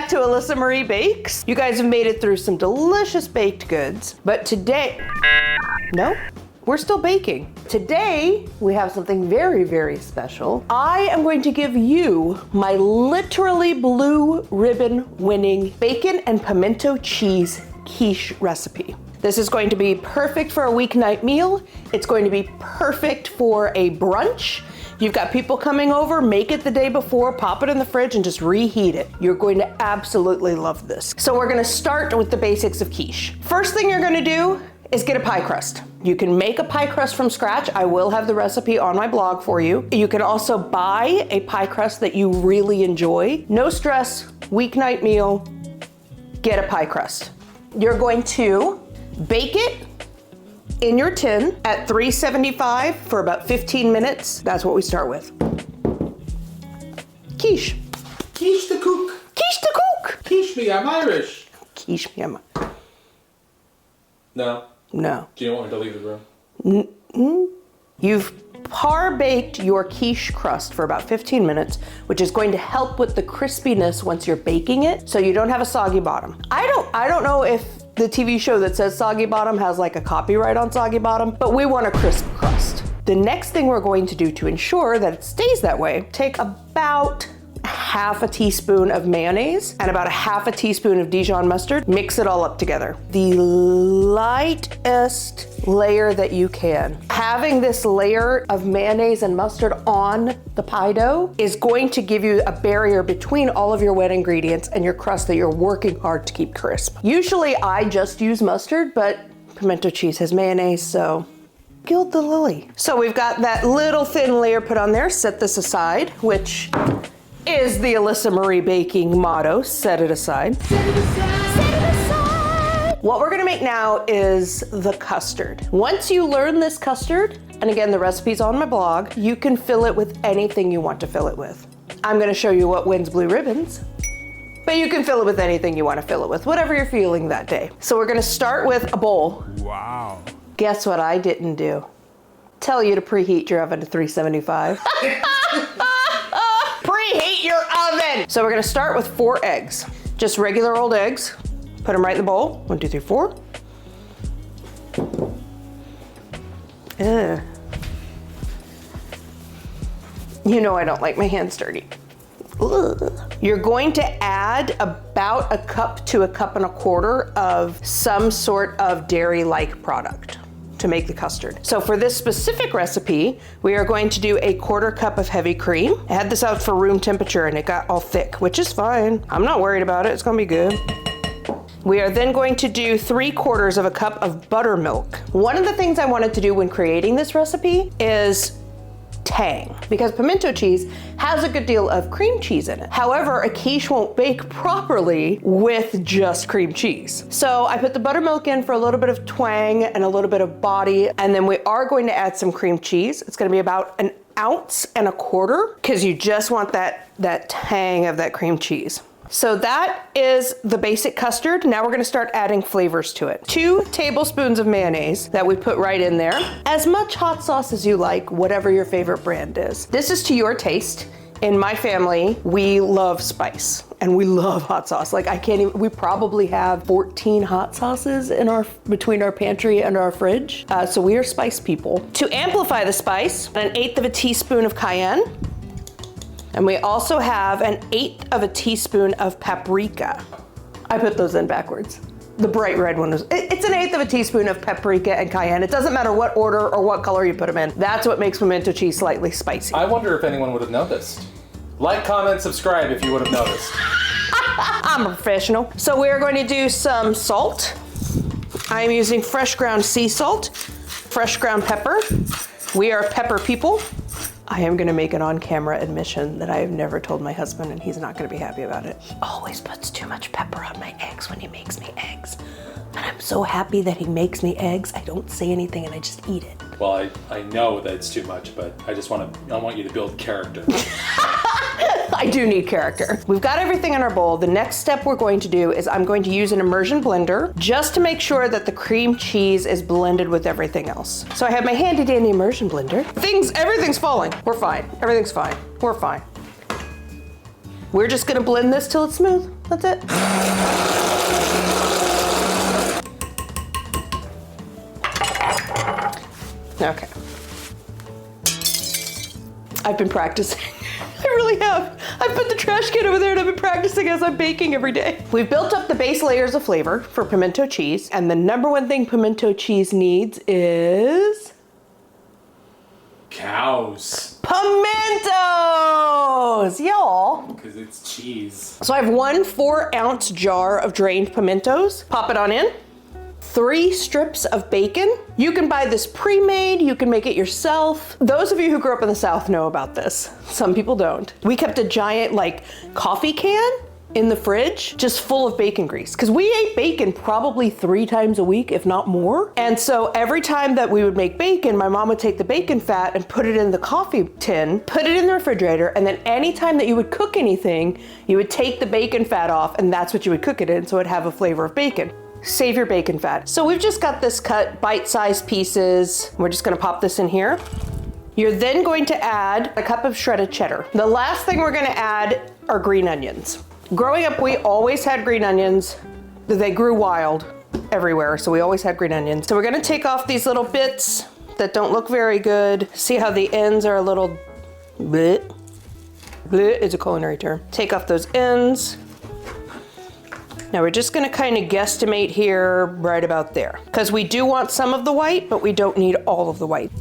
back to Elisa Marie Bakes. You guys have made it through some delicious baked goods, but today, no, we're still baking. Today, we have something very, very special. I am going to give you my literally blue ribbon winning bacon and pimento cheese quiche recipe. This is going to be perfect for a weeknight meal. It's going to be perfect for a brunch. You've got people coming over, make it the day before, pop it in the fridge and just reheat it. You're going to absolutely love this. So we're gonna start with the basics of quiche. First thing you're gonna do is get a pie crust. You can make a pie crust from scratch. I will have the recipe on my blog for you. You can also buy a pie crust that you really enjoy. No stress, weeknight meal, get a pie crust. You're going to bake it in your tin at 375 for about 15 minutes. That's what we start with. Quiche. Quiche the cook. Quiche the cook. Quiche me, I'm Irish. Quiche me, I'm... No. No. Do you want me to leave the room? You've par-baked your quiche crust for about 15 minutes, which is going to help with the crispiness once you're baking it, so you don't have a soggy bottom. I don't know if the TV show that says soggy bottom has like a copyright on soggy bottom, but we want a crisp crust. The next thing we're going to do to ensure that it stays that way, take about half a teaspoon of mayonnaise and about a half a teaspoon of Dijon mustard, mix it all up together. The lightest layer that you can. Having this layer of mayonnaise and mustard on the pie dough is going to give you a barrier between all of your wet ingredients and your crust that you're working hard to keep crisp. Usually I just use mustard, but pimento cheese has mayonnaise, so gild the lily. So we've got that little thin layer put on there. Set this aside, which is the Elisa Marie baking motto, set it aside. Set it aside. Set it aside. What we're gonna make now is the custard. Once you learn this custard, and again, the recipe's on my blog, you can fill it with anything you want to fill it with. I'm gonna show you what wins blue ribbons, but you can fill it with anything you wanna fill it with, whatever you're feeling that day. So we're gonna start with a bowl. Wow. Guess what I didn't do? Tell you to preheat your oven to 375. Preheat your oven! So we're gonna start with 4 eggs. Just regular old eggs. Put them right in the bowl. 1, 2, 3, 4. Ugh. You know I don't like my hands dirty. Ugh. You're going to add about a cup to a cup and a quarter of some sort of dairy-like product to make the custard. So for this specific recipe, we are going to do a 1/4 cup of heavy cream. I had this out for room temperature and it got all thick, which is fine. I'm not worried about it, it's gonna be good. We are then going to do 3/4 of a cup of buttermilk. One of the things I wanted to do when creating this recipe is tang, because pimento cheese has a good deal of cream cheese in it. However, a quiche won't bake properly with just cream cheese. So I put the buttermilk in for a little bit of twang and a little bit of body, and then we are going to add some cream cheese. It's gonna be about 1.25 ounces, because you just want that tang of that cream cheese. So that is the basic custard. Now we're gonna start adding flavors to it. 2 tablespoons of mayonnaise that we put right in there. As much hot sauce as you like, whatever your favorite brand is. This is to your taste. In my family, we love spice and we love hot sauce. Like I can't even, we probably have 14 hot sauces in between our pantry and our fridge. So we are spice people. To amplify the spice, 1/8 teaspoon of cayenne. And we also have 1/8 teaspoon of paprika. I put those in backwards. The bright red one is, it's 1/8 teaspoon of paprika and cayenne. It doesn't matter what order or what color you put them in. That's what makes pimento cheese slightly spicy. I wonder if anyone would have noticed. Like, comment, subscribe if you would have noticed. I'm a professional. So we're going to do some salt. I'm using fresh ground sea salt, fresh ground pepper. We are pepper people. I am gonna make an on-camera admission that I have never told my husband, and he's not gonna be happy about it. He always puts too much pepper on my eggs when he makes me eggs. And I'm so happy that he makes me eggs, I don't say anything and I just eat it. Well, I know that it's too much, but I want you to build character. I do need character. We've got everything in our bowl. The next step we're going to do is I'm going to use an immersion blender just to make sure that the cream cheese is blended with everything else. So I have my handy dandy immersion blender. Everything's falling. We're fine. Everything's fine. We're fine. We're just gonna blend this till it's smooth. That's it. Okay. I've been practicing. I really have. I put the trash can over there and I've been practicing as I'm baking every day. We've built up the base layers of flavor for pimento cheese, and the number one thing pimento cheese needs is Cows. pimentos, y'all. Because it's cheese. So I have 1 4-ounce jar of drained pimentos. Pop it on in. 3 strips of bacon. You can buy this pre-made, you can make it yourself. Those of you who grew up in the South know about this. Some people don't. We kept a giant coffee can in the fridge, just full of bacon grease. Because we ate bacon probably 3 times a week, if not more. And so every time that we would make bacon, my mom would take the bacon fat and put it in the coffee tin, put it in the refrigerator, and then anytime that you would cook anything, you would take the bacon fat off, and that's what you would cook it in, so it'd have a flavor of bacon. Save your bacon fat. So we've just got this cut bite-sized pieces. We're just gonna pop this in here. You're then going to add a cup of shredded cheddar. The last thing we're gonna add are green onions. Growing up, we always had green onions. They grew wild everywhere, so we always had green onions. So we're gonna take off these little bits that don't look very good. See how the ends are a little bleh? Bleh is a culinary term. Take off those ends. Now we're just gonna kind of guesstimate here right about there, because we do want some of the white, but we don't need all of the white.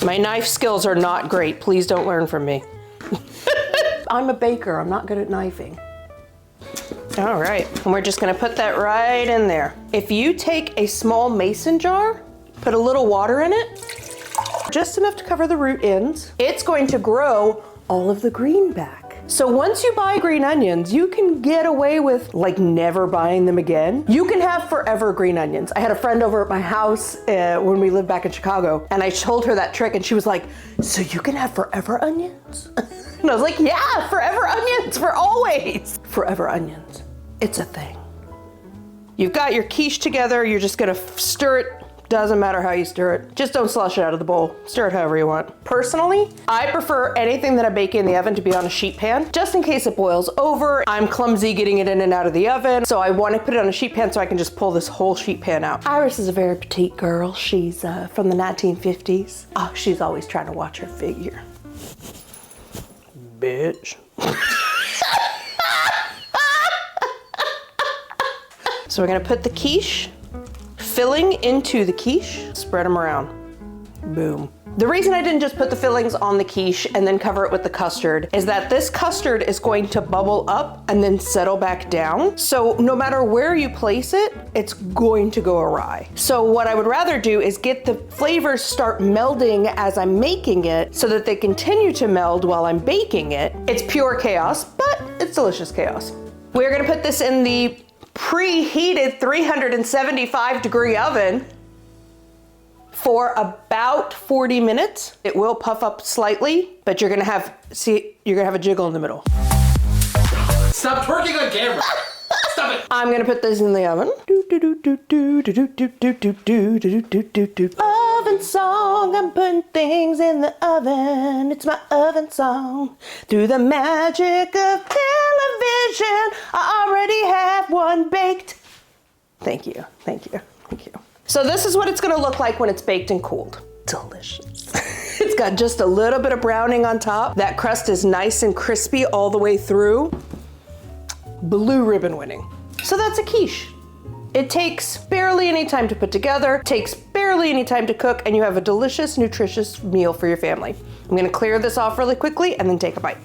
My knife skills are not great. Please don't learn from me. I'm a baker, I'm not good at knifing. All right, and we're just gonna put that right in there. If you take a small mason jar, put a little water in it, just enough to cover the root ends, it's going to grow all of the green back. So once you buy green onions, you can get away with never buying them again. You can have forever green onions. I had a friend over at my house when we lived back in Chicago, and I told her that trick, and she was like, so you can have forever onions? And I was like, yeah, forever onions for always. Forever onions, it's a thing. You've got your quiche together, you're just gonna stir it. Doesn't matter how you stir it. Just don't slush it out of the bowl. Stir it however you want. Personally, I prefer anything that I bake in the oven to be on a sheet pan, just in case it boils over. I'm clumsy getting it in and out of the oven, so I want to put it on a sheet pan so I can just pull this whole sheet pan out. Iris is a very petite girl. She's from the 1950s. Oh, she's always trying to watch her figure. Bitch. So we're gonna put the quiche filling into the quiche, spread them around. Boom. The reason I didn't just put the fillings on the quiche and then cover it with the custard is that this custard is going to bubble up and then settle back down. So no matter where you place it, it's going to go awry. So what I would rather do is get the flavors start melding as I'm making it so that they continue to meld while I'm baking it. It's pure chaos, but it's delicious chaos. We're gonna put this in the preheated 375-degree oven for about 40 minutes. It will puff up slightly, but you're gonna have a jiggle in the middle. Stop twerking on camera. Stop it. I'm gonna put this in the oven. Oven song, I'm putting things in the oven. It's my oven song. Through the magic of television, I already have one baked. Thank you, thank you, thank you. So this is what it's gonna look like when it's baked and cooled. Delicious. It's got just a little bit of browning on top. That crust is nice and crispy all the way through. Blue ribbon winning. So that's a quiche. It takes barely any time to put together, takes barely any time to cook, and you have a delicious, nutritious meal for your family. I'm gonna clear this off really quickly and then take a bite.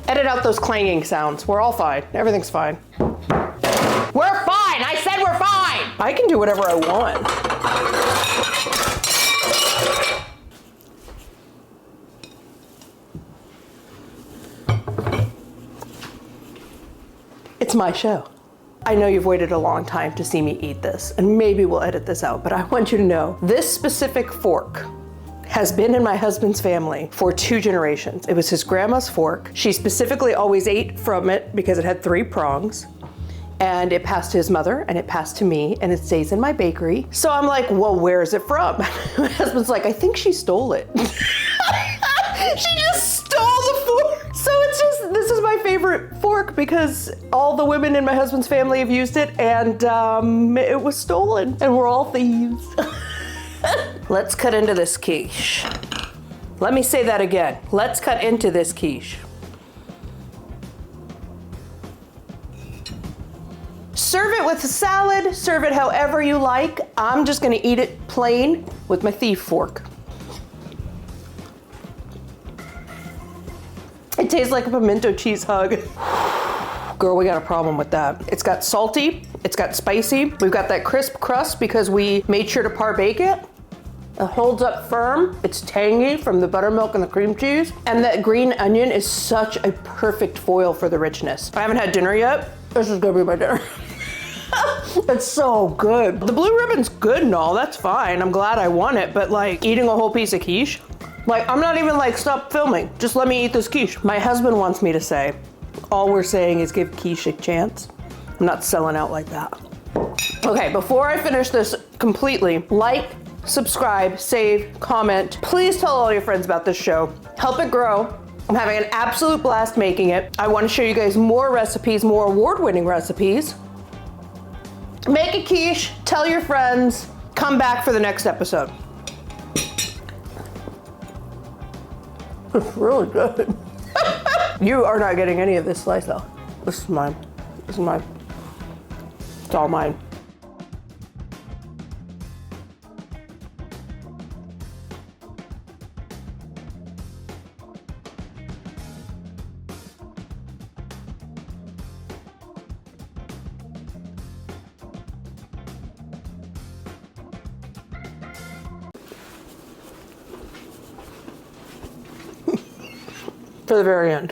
Edit out those clanging sounds. We're all fine. Everything's fine. We're fine! I said we're fine! I can do whatever I want. It's my show. I know you've waited a long time to see me eat this, and maybe we'll edit this out, but I want you to know this specific fork has been in my husband's family for 2 generations. It was his grandma's fork. She specifically always ate from it because it had 3 prongs. And it passed to his mother, and it passed to me, and it stays in my bakery. So I'm like, well, where is it from? My husband's like, I think she stole it. She just my favorite fork because all the women in my husband's family have used it, and it was stolen, and we're all thieves. Let's cut into this quiche. Let me say that again. Let's cut into this quiche. Serve it with a salad, serve it however you like. I'm just gonna eat it plain with my thief fork. It tastes like a pimento cheese hug. Girl, we got a problem with that. It's got salty, it's got spicy. We've got that crisp crust because we made sure to par-bake it. It holds up firm. It's tangy from the buttermilk and the cream cheese. And that green onion is such a perfect foil for the richness. I haven't had dinner yet. This is gonna be my dinner. It's so good. The blue ribbon's good and all, that's fine. I'm glad I won it, but like eating a whole piece of quiche, like I'm not even like, stop filming. Just let me eat this quiche. My husband wants me to say, all we're saying is give quiche a chance. I'm not selling out like that. Okay, before I finish this completely, like, subscribe, save, comment. Please tell all your friends about this show. Help it grow. I'm having an absolute blast making it. I want to show you guys more recipes, more award-winning recipes. Make a quiche, tell your friends, come back for the next episode. It's really good. You are not getting any of this slice though. This is mine. This is mine. It's all mine. For the very end.